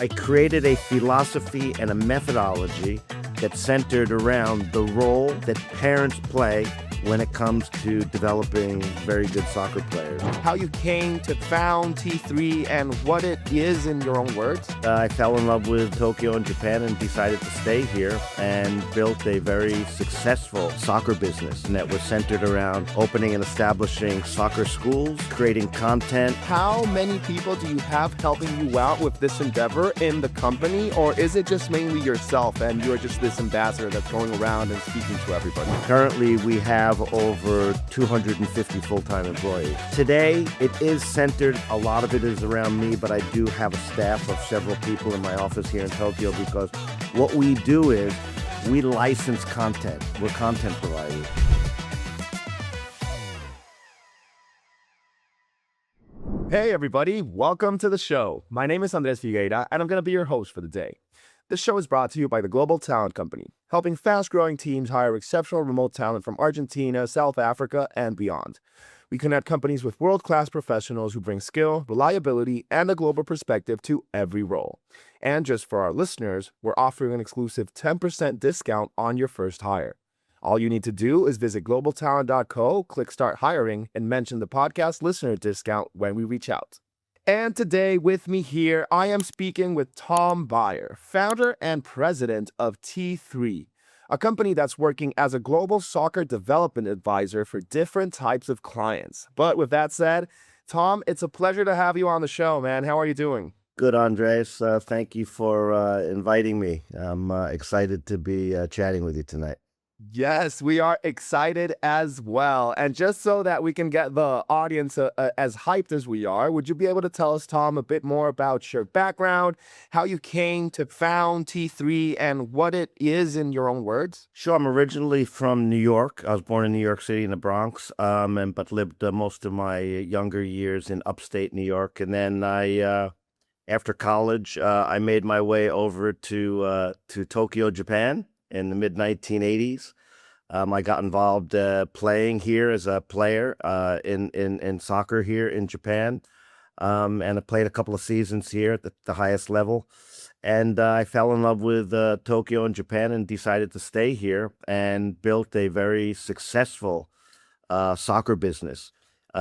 I created a philosophy and a methodology that centered around the role that parents play when it comes to developing very good soccer players. How you came to found T3 and what it is in your own words? I fell in love with Tokyo and Japan and decided to stay here and built a very successful soccer business that was centered around opening and establishing soccer schools, creating content. How many people do you have helping you out with this endeavor in the company, or is it just mainly yourself and you're just this ambassador that's going around and speaking to everybody? Currently, we have over 250 full-time employees. Today, it is centered, a lot of it is around me, but I do have a staff of several people in my office here in Tokyo because what we do is we license content. We're content providers. Hey everybody, welcome to the show. My name is Andres Figueira and I'm going to be your host for the day. This show is brought to you by the Global Talent Company, helping fast-growing teams hire exceptional remote talent from Argentina, South Africa, and beyond. We connect companies with world-class professionals who bring skill, reliability, and a global perspective to every role. And just for our listeners, we're offering an exclusive 10% discount on your first hire. All you need to do is visit globaltalent.co, click Start Hiring, and mention the podcast listener discount when we reach out. And today with me here, I am speaking with Tom Byer, founder and president of T3, a company that's working as a global soccer development advisor for different types of clients. But with that said, Tom, it's a pleasure to have you on the show, man. How are you doing? Good, Andres. Thank you for inviting me. I'm excited to be chatting with you tonight. Yes, we are excited as well. And just so that we can get the audience as hyped as we are, would you be able to tell us, Tom, a bit more about your background, how you came to found T3, and what it is in your own words? Sure. I'm originally from New York. I was born in New York City in the Bronx, but lived most of my younger years in upstate New York. And then after college, I made my way over to Tokyo, Japan, in the mid-1980s. I got involved playing here as a player in soccer here in Japan, and I played a couple of seasons here at the highest level. And I fell in love with Tokyo and Japan and decided to stay here and built a very successful soccer business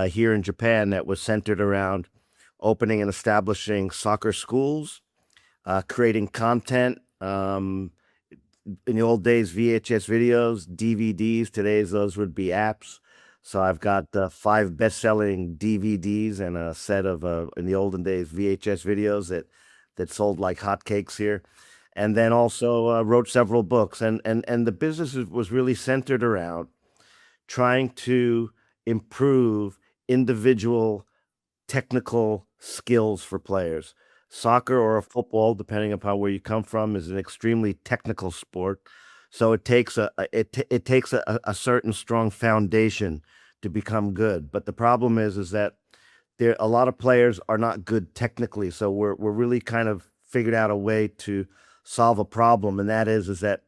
here in Japan that was centered around opening and establishing soccer schools, creating content, in the old days, VHS videos, DVDs. Today's those would be apps. So I've got 5 best-selling DVDs and a set of, in the olden days, VHS videos that sold like hotcakes here. And then also wrote several books. And the business was really centered around trying to improve individual technical skills for players. Soccer or a football, depending upon where you come from, is an extremely technical sport. So it takes a certain strong foundation to become good. But the problem is that a lot of players are not good technically. So we're really kind of figured out a way to solve a problem, and that is that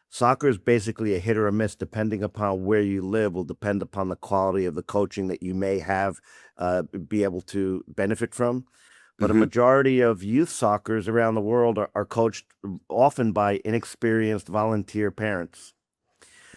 soccer is basically a hit or a miss depending upon where you live. Will depend upon the quality of the coaching that you may have be able to benefit from. But a majority of youth soccers around the world are coached often by inexperienced volunteer parents.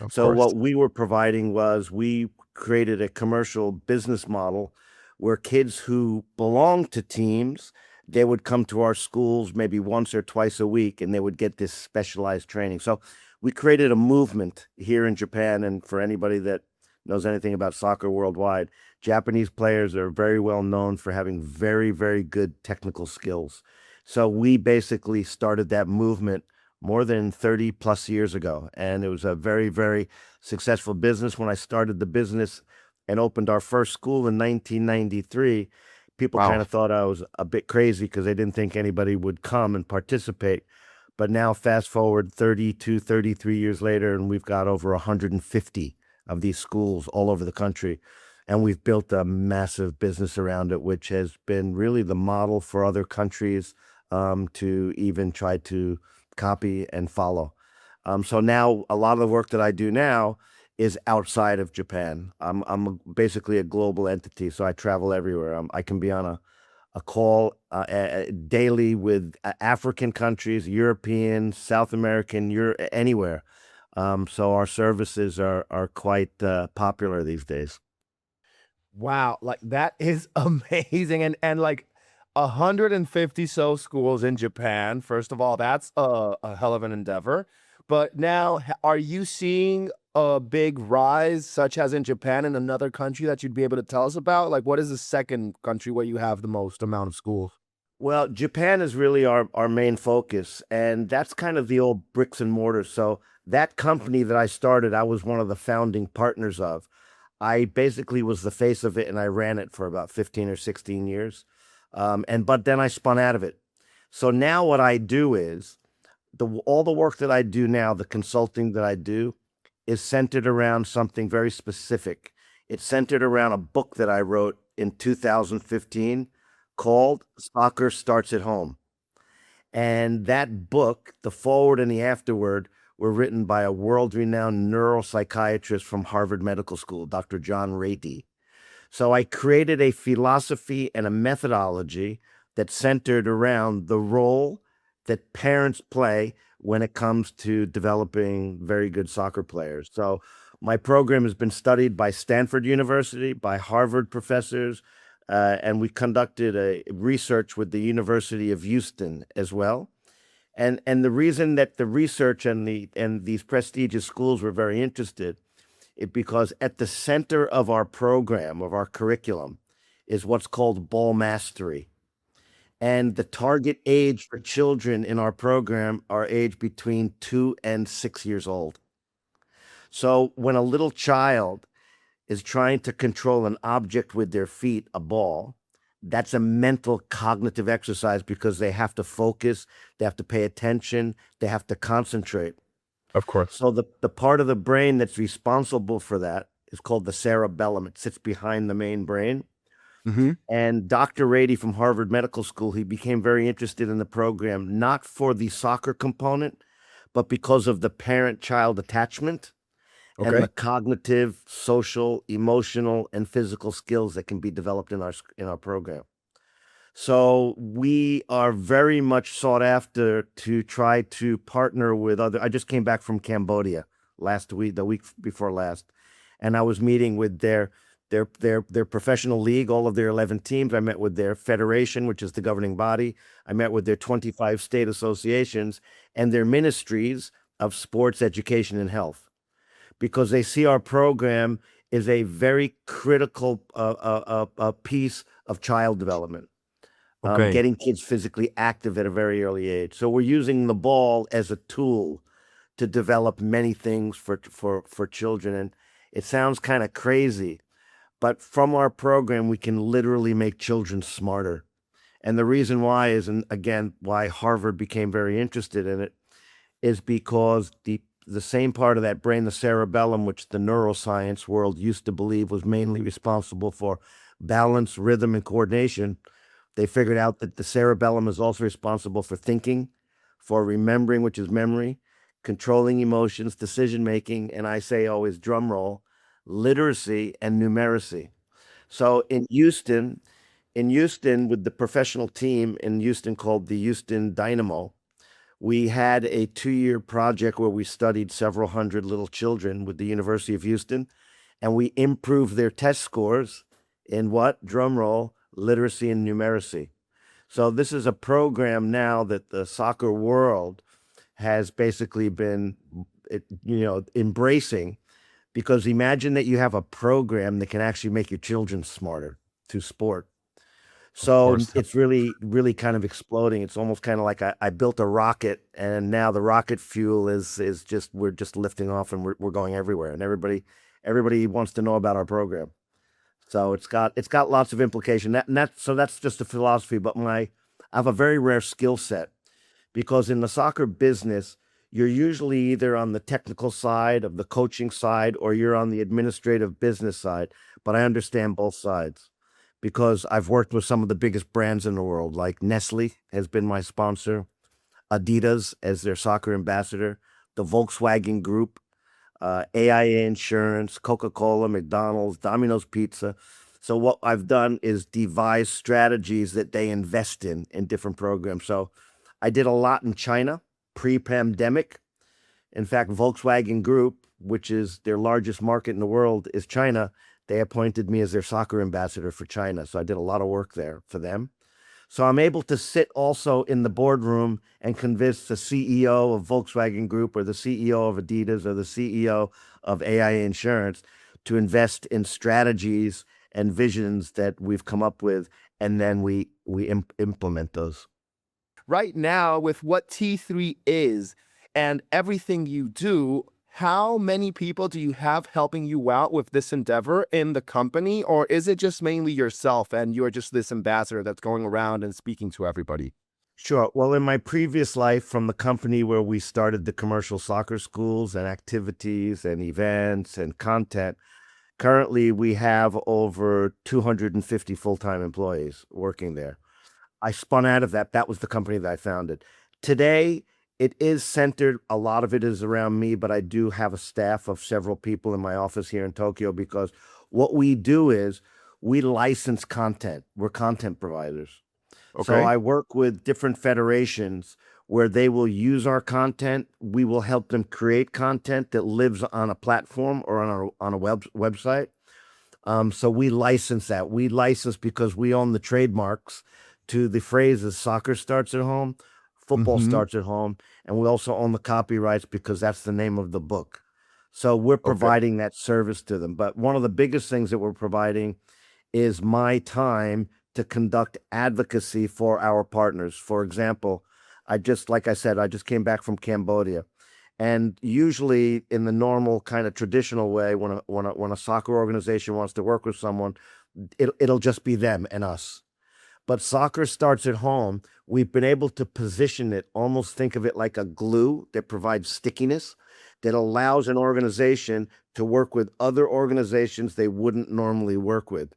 So what we were providing was we created a commercial business model where kids who belong to teams, they would come to our schools maybe once or twice a week, and they would get this specialized training. So we created a movement here in Japan, and for anybody that knows anything about soccer worldwide, Japanese players are very well known for having very, very good technical skills. So we basically started that movement more than 30 plus years ago. And it was a very, very successful business. When I started the business and opened our first school in 1993, people kind of thought I was a bit crazy because they didn't think anybody would come and participate. But now fast forward 32, 33 years later, and we've got over 150 of these schools all over the country. And we've built a massive business around it, which has been really the model for other countries to even try to copy and follow. So now a lot of the work that I do now is outside of Japan. I'm basically a global entity, so I travel everywhere. I can be on a call daily with African countries, European, South American, anywhere. So our services are quite popular these days. Wow, like that is amazing. And like 150 so schools in Japan. First of all, that's a hell of an endeavor. But now, are you seeing a big rise, such as in Japan, in another country that you'd be able to tell us about? Like, what is the second country where you have the most amount of schools? Well, Japan is really our main focus, and that's kind of the old bricks and mortar. So that company that I started, I was one of the founding partners of. I basically was the face of it, and I ran it for about 15 or 16 years. But then I spun out of it. So now what I do is all the work that I do now, the consulting that I do, is centered around something very specific. It's centered around a book that I wrote in 2015 called Soccer Starts at Home. And that book, the forward and the afterword, were written by a world-renowned neuropsychiatrist from Harvard Medical School, Dr. John Ratey. So I created a philosophy and a methodology that centered around the role that parents play when it comes to developing very good soccer players. So my program has been studied by Stanford University, by Harvard professors, and we conducted a research with the University of Houston as well. And the reason that the research and these prestigious schools were very interested is because at the center of our program, of our curriculum, is what's called ball mastery. And the target age for children in our program are aged between 2 and 6 years old. So when a little child is trying to control an object with their feet, a ball, that's a mental cognitive exercise because they have to focus, they have to pay attention, they have to concentrate. Of course. So the part of the brain that's responsible for that is called the cerebellum. It sits behind the main brain. Mm-hmm. And Dr. Ratey from Harvard Medical School, he became very interested in the program, not for the soccer component, but because of the parent-child attachment and the cognitive, social, emotional, and physical skills that can be developed in our program. So we are very much sought after to try to partner with other. I just came back from Cambodia last week, the week before last, and I was meeting with their professional league, all of their 11 teams. I met with their federation, which is the governing body. I met with their 25 state associations and their ministries of sports, education, and health, because they see our program is a very critical piece of child development. Getting kids physically active at a very early age. So we're using the ball as a tool to develop many things for children. And it sounds kind of crazy, but from our program, we can literally make children smarter. And the reason why is, and again, why Harvard became very interested in it, is because the same part of that brain, the cerebellum, which the neuroscience world used to believe was mainly responsible for balance, rhythm, and coordination, they figured out that the cerebellum is also responsible for thinking, for remembering, which is memory, controlling emotions, decision-making, and I say always, drum roll, literacy and numeracy. So in Houston, with the professional team in Houston called the Houston Dynamo, we had a 2-year project where we studied several hundred little children with the University of Houston, and we improved their test scores in what? Drum roll, literacy and numeracy. So this is a program now that the soccer world has basically been, embracing, because imagine that you have a program that can actually make your children smarter through sport. So it's really, really kind of exploding. It's almost kind of like I built a rocket, and now the rocket fuel is just, we're just lifting off, and we're going everywhere, and everybody wants to know about our program. So it's got lots of implication. So that's just a philosophy. But I have a very rare skill set, because in the soccer business, you're usually either on the technical side of the coaching side, or you're on the administrative business side. But I understand both sides, because I've worked with some of the biggest brands in the world, like Nestle has been my sponsor, Adidas as their soccer ambassador, the Volkswagen Group, AIA Insurance, Coca-Cola, McDonald's, Domino's Pizza. So what I've done is devise strategies that they invest in different programs. So I did a lot in China pre-pandemic. In fact, Volkswagen Group, which is their largest market in the world, is China. They appointed me as their soccer ambassador for China. So I did a lot of work there for them. So I'm able to sit also in the boardroom and convince the CEO of Volkswagen Group or the CEO of Adidas or the CEO of AIA Insurance to invest in strategies and visions that we've come up with, and then we implement those. Right now, with what T3 is and everything you do, how many people do you have helping you out with this endeavor in the company? Or is it just mainly yourself and you're just this ambassador that's going around and speaking to everybody? Sure. Well, in my previous life, from the company where we started the commercial soccer schools and activities and events and content, currently we have over 250 full-time employees working there. I spun out of that. That was the company that I founded. Today, it is centered, a lot of it is around me, but I do have a staff of several people in my office here in Tokyo, because what we do is we license content. We're content providers. So Okay. I work with different federations where they will use our content. We will help them create content that lives on a platform or on a website. So we license that. We license because we own the trademarks to the phrases "soccer starts at home," "football Mm-hmm. starts at home," and we also own the copyrights because that's the name of the book. So we're Okay. providing that service to them. But one of the biggest things that we're providing is my time to conduct advocacy for our partners. For example, like I said, I just came back from Cambodia. And usually in the normal kind of traditional way, when a soccer organization wants to work with someone, it'll just be them and us. But soccer starts at home. We've been able to position it, almost think of it like a glue that provides stickiness, that allows an organization to work with other organizations they wouldn't normally work with.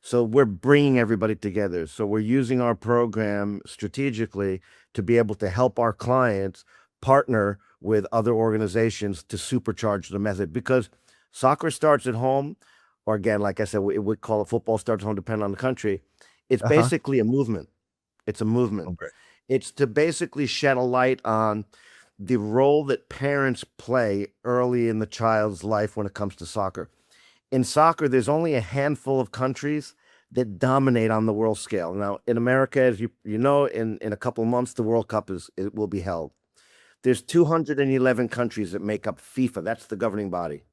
So we're bringing everybody together. So we're using our program strategically to be able to help our clients partner with other organizations to supercharge the method, because soccer starts at home, or again, like I said, we call it football starts at home, depending on the country. It's Uh-huh. basically a movement. It's a movement. Okay. It's to basically shed a light on the role that parents play early in the child's life when it comes to soccer. In soccer, there's only a handful of countries that dominate on the world scale. Now, in America, as you know, in a couple of months, the World Cup it will be held. There's 211 countries that make up FIFA. That's the governing body.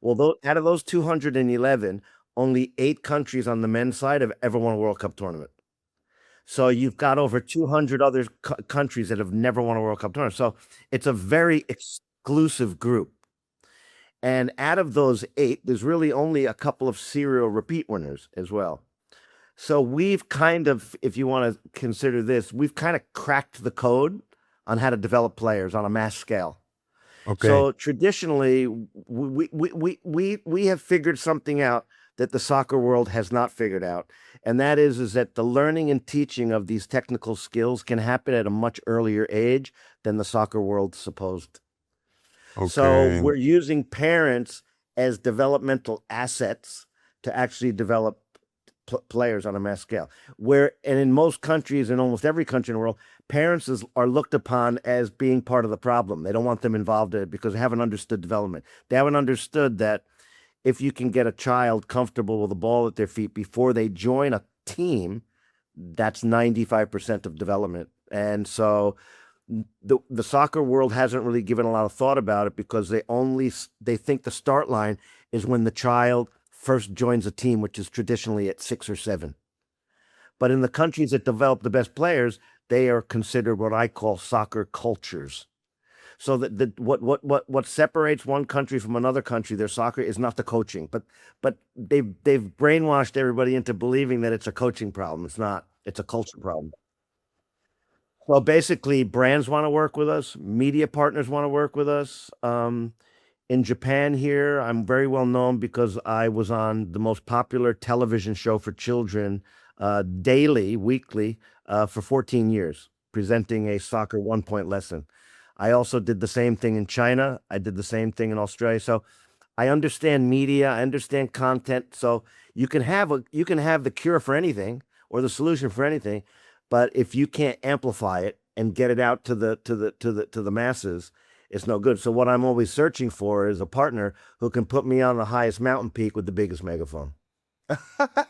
Well, out of those 211, only 8 countries on the men's side have ever won a World Cup tournament. So you've got over 200 other countries that have never won a World Cup tournament. So it's a very exclusive group. And out of those 8, there's really only a couple of serial repeat winners as well. So we've kind of, if you want to consider this, we've kind of cracked the code on how to develop players on a mass scale. Okay. So traditionally, we have figured something out that the soccer world has not figured out. And that is that the learning and teaching of these technical skills can happen at a much earlier age than the soccer world supposed. So Okay. we're using parents as developmental assets to actually develop players on a mass scale. And in most countries, in almost every country in the world, parents are looked upon as being part of the problem. They don't want them involved in it because they haven't understood development. They haven't understood that if you can get a child comfortable with a ball at their feet before they join a team, that's 95% of development. And so the soccer world hasn't really given a lot of thought about it, because they think the start line is when the child first joins a team, which is traditionally at 6 or 7. But in the countries that develop the best players, they are considered what I call soccer cultures. So that what separates one country from another country, their soccer, is not the coaching, but they've brainwashed everybody into believing that it's a coaching problem. It's not. It's a culture problem. Well, basically, brands want to work with us. Media partners want to work with us. In Japan here, I'm very well known because I was on the most popular television show for children, weekly, for 14 years, presenting a soccer 1-point lesson. I also did the same thing in China. I did the same thing in Australia. So I understand media. I understand content. So You can have the cure for anything or the solution for anything, but if you can't amplify it and get it out to the masses, it's no good. So what I'm always searching for is a partner who can put me on the highest mountain peak with the biggest megaphone.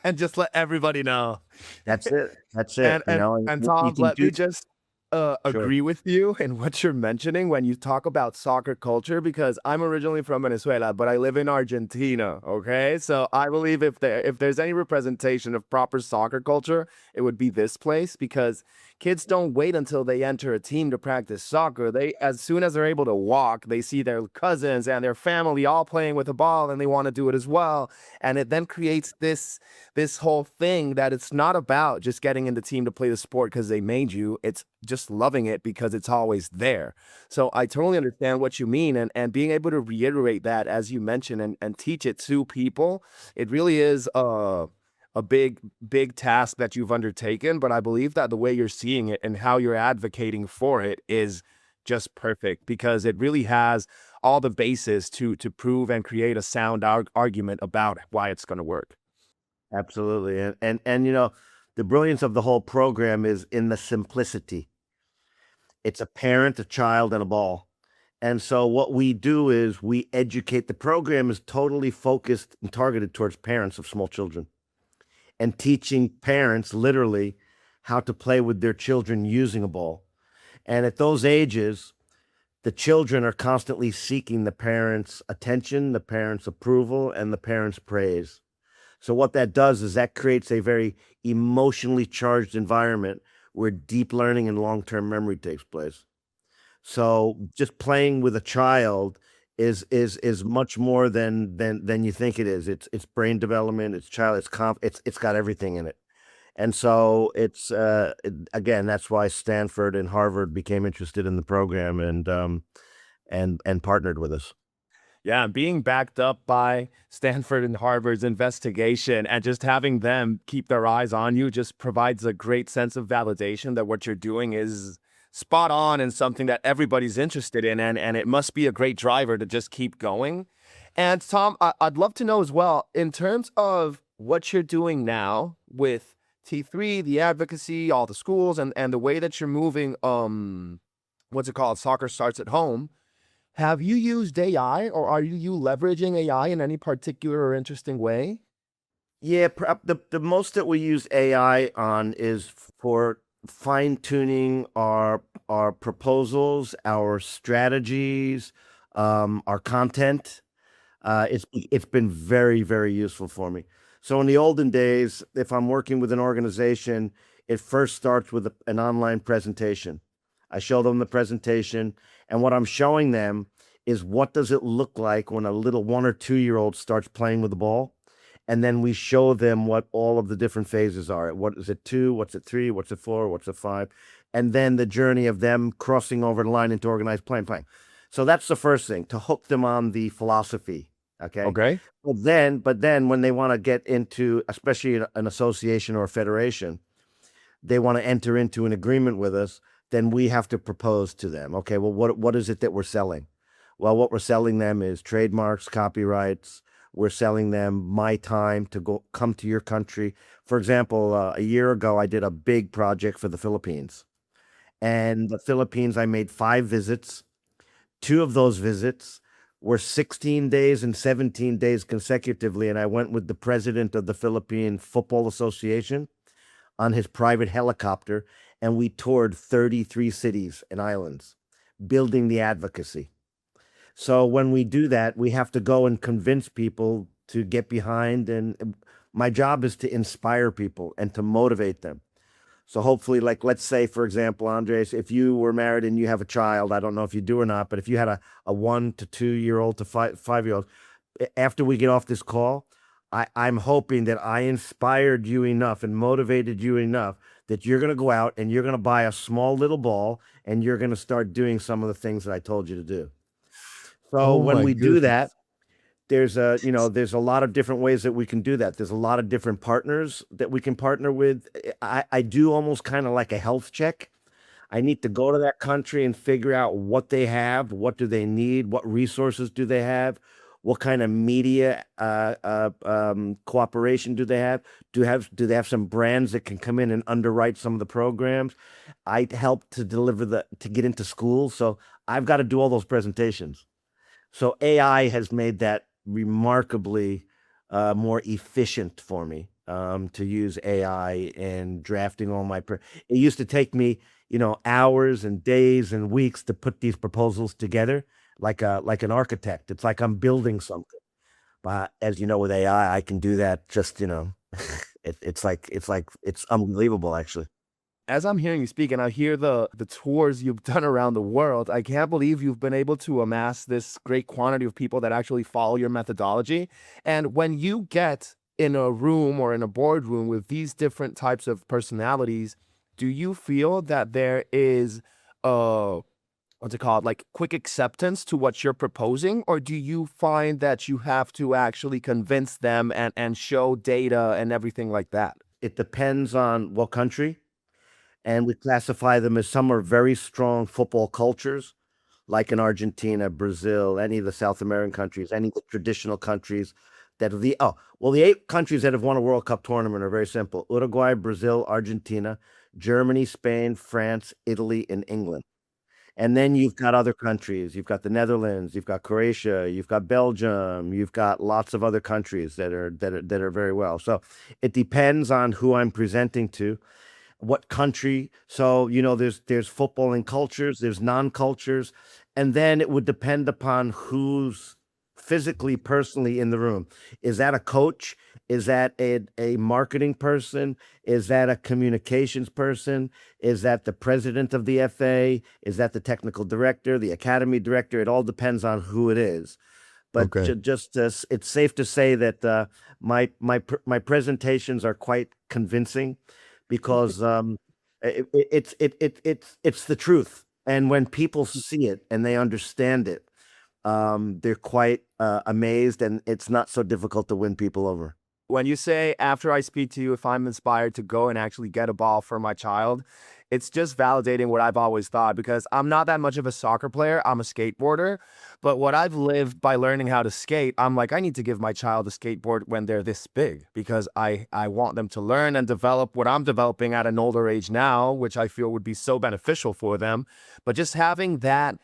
And just let everybody know. That's it. That's it. And You and know, and you Tom, can let me do. just Sure. agree with you in what you're mentioning when you talk about soccer culture, because I'm originally from Venezuela, but I live in Argentina. Okay, so I believe if there's any representation of proper soccer culture, it would be this place, because kids don't wait until they enter a team to practice soccer. They, as soon as they're able to walk, they see their cousins and their family all playing with a ball, and they want to do it as well. And it then creates this whole thing that it's not about just getting in the team to play the sport because they made you. It's just loving it because it's always there. So I totally understand what you mean. And being able to reiterate that, as you mentioned, and teach it to people, it really is a big task that you've undertaken. But I believe that the way you're seeing it and how you're advocating for it is just perfect, because it really has all the basis to prove and create a sound argument about why it's going to work. Absolutely. And you know, the brilliance of the whole program is in the simplicity. It's a parent, a child, and a ball. And so what we do is we educate. The program is totally focused and targeted towards parents of small children and teaching parents literally how to play with their children using a ball. And at those ages, the children are constantly seeking the parents' attention, the parents' approval, and the parents' praise. So what that does is that creates a very emotionally charged environment where deep learning and long-term memory takes place. So just playing with a child is much more than you think it is. It's brain development, it's child, it's got everything in it. And so again, that's why Stanford and Harvard became interested in the program and partnered with us. Yeah, being backed up by Stanford and Harvard's investigation and just having them keep their eyes on you just provides a great sense of validation that what you're doing is spot on and something that everybody's interested in. And it must be a great driver to just keep going. And Tom, I'd love to know as well, in terms of what you're doing now with T3, the advocacy, all the schools, and the way that you're moving, what's it called? Soccer Starts at Home. Have you used AI, or are you leveraging AI in any particular or interesting way? Yeah, the most that we use AI on is for fine tuning our proposals, our strategies, our content. It's been very useful for me. So in the olden days, if I'm working with an organization, it first starts with an online presentation. I show them the presentation, and what I'm showing them is what does it look like when a little 1 or 2 year old starts playing with the ball, and then we show them what all of the different phases are. What is it 2? What's it 3? What's it 4? What's it 5? And then the journey of them crossing over the line into organized playing. So that's the first thing, to hook them on the philosophy. Okay. Okay. But then when they want to get into, especially an association or a federation, they want to enter into an agreement with us, then we have to propose to them. Okay, well, what is it that we're selling? Well, what we're selling them is trademarks, copyrights. We're selling them my time to come to your country. For example, a year ago, I did a big project for the Philippines. And the Philippines, I made 5 visits. 2 of those visits were 16 days and 17 days consecutively. And I went with the president of the Philippine Football Association on his private helicopter, and we toured 33 cities and islands, building the advocacy. So when we do that, we have to go and convince people to get behind. And my job is to inspire people and to motivate them. So hopefully, like, let's say, for example, Andres, if you were married and you have a child, I don't know if you do or not, but if you had a 1 to 2 year old to 5 year old, after we get off this call, I'm hoping that I inspired you enough and motivated you enough that you're going to go out and you're going to buy a small little ball and you're going to start doing some of the things that I told you to do. So Oh when my we do that, goodness. there's a lot of different ways that we can do that. There's a lot of different partners that we can partner with. I do almost kind of like a health check. I need to go to that country and figure out what they have, what do they need, what resources do they have, What kind of media cooperation do they have? Do they have some brands that can come in and underwrite some of the programs? I help to to get into schools, so I've got to do all those presentations. So AI has made that remarkably more efficient for me to use AI in drafting all my. It used to take me, hours and days and weeks to put these proposals together, like an architect. It's like I'm building something. But as you know, with AI, I can do that. Just it's unbelievable, actually. As I'm hearing you speak and I hear the tours you've done around the world, I can't believe you've been able to amass this great quantity of people that actually follow your methodology. And when you get in a room or in a boardroom with these different types of personalities, do you feel that there is what's it called, like quick acceptance to what you're proposing? Or do you find that you have to actually convince them and show data and everything like that? It depends on what country, and we classify them as some are very strong football cultures, like in Argentina, Brazil, any of the South American countries, any of the traditional countries that are the 8 countries that have won a World Cup tournament are very simple: Uruguay, Brazil, Argentina, Germany, Spain, France, Italy, and England. And then you've got other countries. You've got the Netherlands, you've got Croatia, you've got Belgium, you've got lots of other countries that are very well. So it depends on who I'm presenting to, what country. So, there's footballing cultures, there's non-cultures, and then it would depend upon who's physically, personally in the room. Is that a coach? Is that a marketing person? Is that a communications person? Is that the president of the FA? Is that the technical director, the academy director? It all depends on who it is. But Okay. it's safe to say that my presentations are quite convincing because it's the truth. And when people see it and they understand it, they're quite amazed, and it's not so difficult to win people over. When you say, after I speak to you, if I'm inspired to go and actually get a ball for my child, it's just validating what I've always thought, because I'm not that much of a soccer player. I'm a skateboarder. But what I've lived by learning how to skate, I'm like, I need to give my child a skateboard when they're this big, because I want them to learn and develop what I'm developing at an older age now, which I feel would be so beneficial for them. But just having that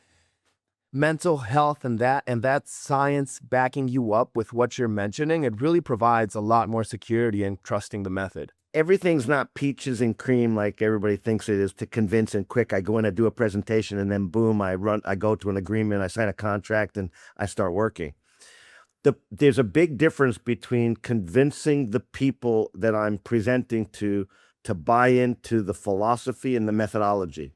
mental health and that science backing you up with what you're mentioning, it really provides a lot more security in trusting the method. Everything's not peaches and cream like everybody thinks it is to convince and quick. I go in, I do a presentation, and then boom, I go to an agreement, I sign a contract, and I start working. There's a big difference between convincing the people that I'm presenting to buy into the philosophy and the methodology.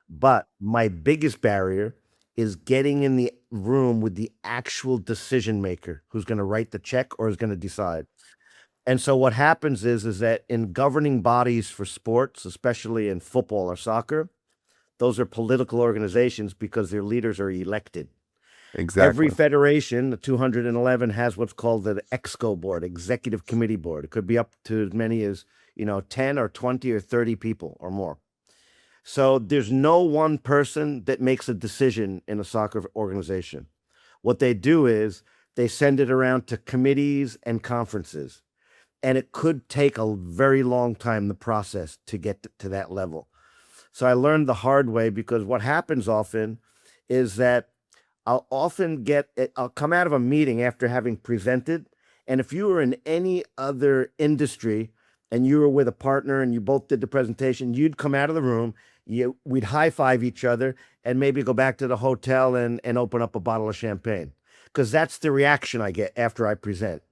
But my biggest barrier is getting in the room with the actual decision maker who's going to write the check or is going to decide. And so what happens is that in governing bodies for sports, especially in football or soccer, those are political organizations because their leaders are elected. Every federation, the 211, has what's called the EXCO board, executive committee board. It could be up to as many as 10 or 20 or 30 people or more. So there's no one person that makes a decision in a soccer organization. What they do is they send it around to committees and conferences. And it could take a very long time, the process, to get to that level. So I learned the hard way, because what happens often is that I'll come out of a meeting after having presented. And if you were in any other industry and you were with a partner and you both did the presentation, you'd come out of the room, we'd high five each other and maybe go back to the hotel and open up a bottle of champagne, because that's the reaction I get after I present.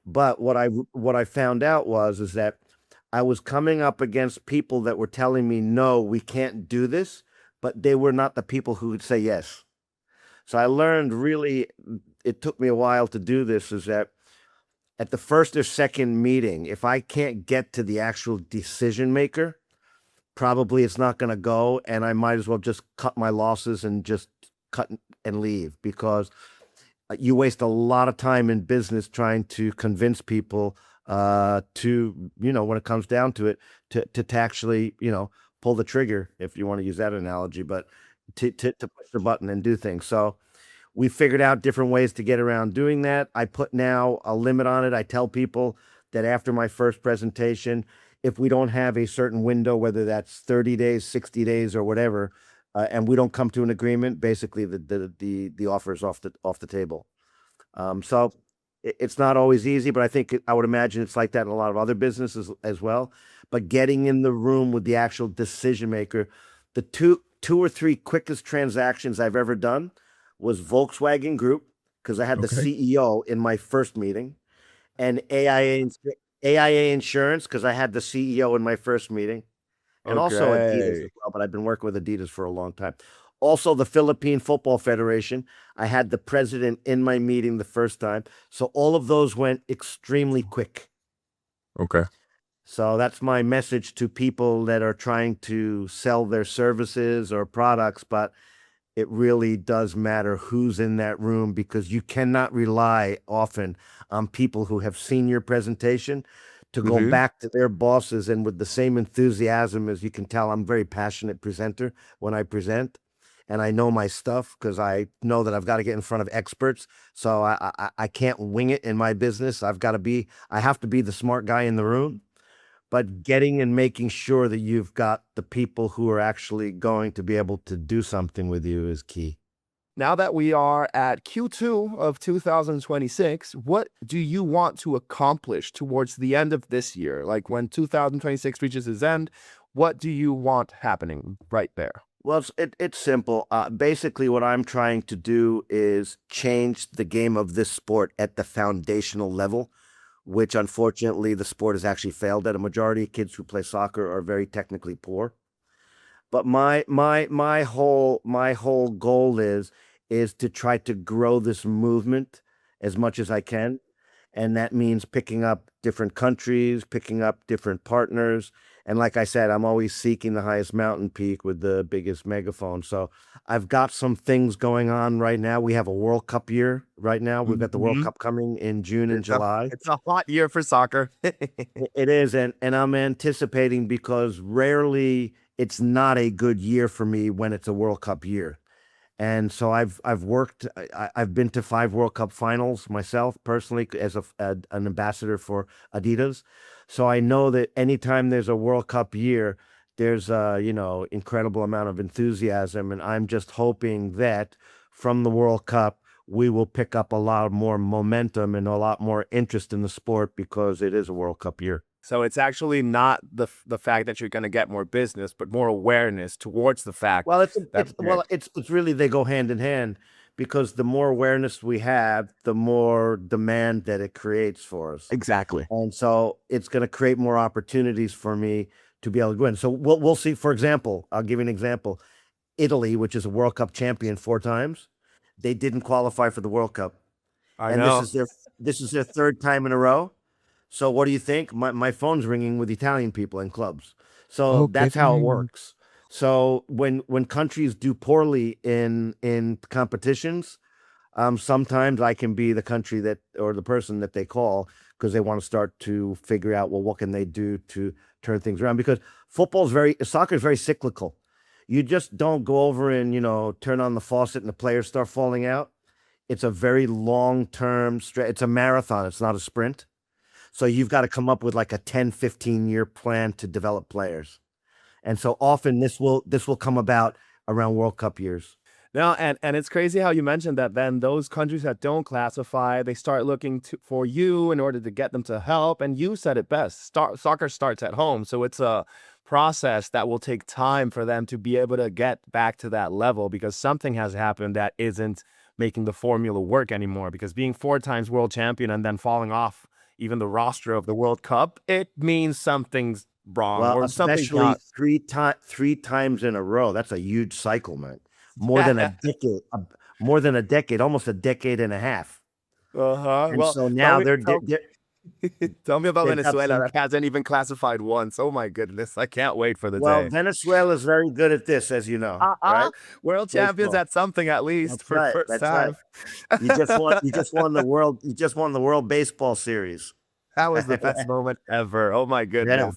But what I found out is that I was coming up against people that were telling me, no, we can't do this, but they were not the people who would say yes. So I learned, really, it took me a while to do this, is that at the first or second meeting, if I can't get to the actual decision maker, probably it's not going to go, and I might as well just cut my losses and just cut and leave, because you waste a lot of time in business trying to convince people to, when it comes down to it, to actually, pull the trigger, if you want to use that analogy, but to push the button and do things. So We figured out different ways to get around doing that. I put now a limit on it. I tell people that after my first presentation, if we don't have a certain window, whether that's 30 days, 60 days, or whatever, and we don't come to an agreement, basically the offer is off the table. So it's not always easy, but I think I would imagine it's like that in a lot of other businesses as well. But getting in the room with the actual decision maker, the two or three quickest transactions I've ever done was Volkswagen Group, because I had the CEO in my first meeting, and AIA Insurance, because I had the CEO in my first meeting, and also Adidas as well, but I've been working with Adidas for a long time. Also, the Philippine Football Federation, I had the president in my meeting the first time. So all of those went extremely quick. Okay. So that's my message to people that are trying to sell their services or products, but it really does matter who's in that room, because you cannot rely often on people who have seen your presentation to go back to their bosses and with the same enthusiasm. As you can tell, I'm a very passionate presenter when I present, and I know my stuff because I know that I've got to get in front of experts. So I can't wing it in my business. I have to be the smart guy in the room. But getting and making sure that you've got the people who are actually going to be able to do something with you is key. Now that we are at Q2 of 2026, what do you want to accomplish towards the end of this year? Like when 2026 reaches its end, what do you want happening right there? Well, it's simple. Basically, what I'm trying to do is change the game of this sport at the foundational level, which unfortunately the sport has actually failed at. A majority of kids who play soccer are very technically poor. But my whole goal is to try to grow this movement as much as I can. And that means picking up different countries, picking up different partners. And like I said, I'm always seeking the highest mountain peak with the biggest megaphone. So I've got some things going on right now. We have a World Cup year right now. We've got the World Cup coming in June and July. It's a hot year for soccer. It is. And I'm anticipating, because rarely it's not a good year for me when it's a World Cup year. And so I've been to 5 World Cup finals myself personally as an ambassador for Adidas. So I know that anytime there's a World Cup year, there's a, incredible amount of enthusiasm. And I'm just hoping that from the World Cup, we will pick up a lot more momentum and a lot more interest in the sport, because it is a World Cup year. So it's actually not the fact that you're going to get more business, but more awareness towards the fact. Well, it's really, they go hand in hand, because the more awareness we have, the more demand that it creates for us. Exactly. And so it's going to create more opportunities for me to be able to win. So we'll see. For example, I'll give you an example. Italy, which is a World Cup champion 4 times, they didn't qualify for the World Cup. I know. This is their 3rd time in a row. So what do you think? My phone's ringing with Italian people in clubs. So that's how it works. So when countries do poorly in competitions, sometimes I can be the country that, or the person that they call, because they want to start to figure out, well, what can they do to turn things around? Because soccer is very cyclical. You just don't go over and, turn on the faucet and the players start falling out. It's a very long-term, it's a marathon. It's not a sprint. So you've got to come up with like a 10, 15-year plan to develop players. And so often this will come about around World Cup years. No, and it's crazy how you mentioned that then those countries that don't classify, they start looking for you in order to get them to help. And you said it best, soccer starts at home. So it's a process that will take time for them to be able to get back to that level, because something has happened that isn't making the formula work anymore. Because being 4 times world champion and then falling off even the roster of the World Cup, it means something's wrong. Well, or especially 3 times in a row. That's a huge cycle, man. More than a decade, almost a decade and a half. And well, so now tell me about they've got Venezuela. some- That hasn't even classified once. Oh my goodness, I can't wait for the Well, day. Venezuela is very good at this, as you know. Right? World champions Baseball. at something at least That's for right, first that's time. You just won the world baseball series. That was the best moment ever. Oh my Yeah. goodness.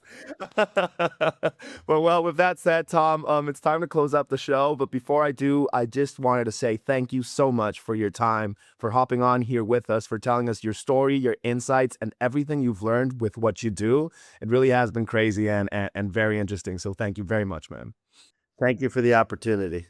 Well, with that said, Tom, it's time to close up the show. But before I do, I just wanted to say thank you so much for your time, for hopping on here with us, for telling us your story, your insights, and everything you've learned with what you do. It really has been crazy and very interesting. So thank you very much, man. Thank you for the opportunity.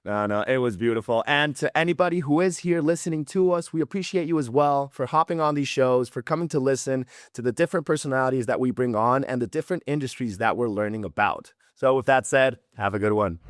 No, it was beautiful. And to anybody who is here listening to us, we appreciate you as well for hopping on these shows, for coming to listen to the different personalities that we bring on and the different industries that we're learning about. So with that said, have a good one.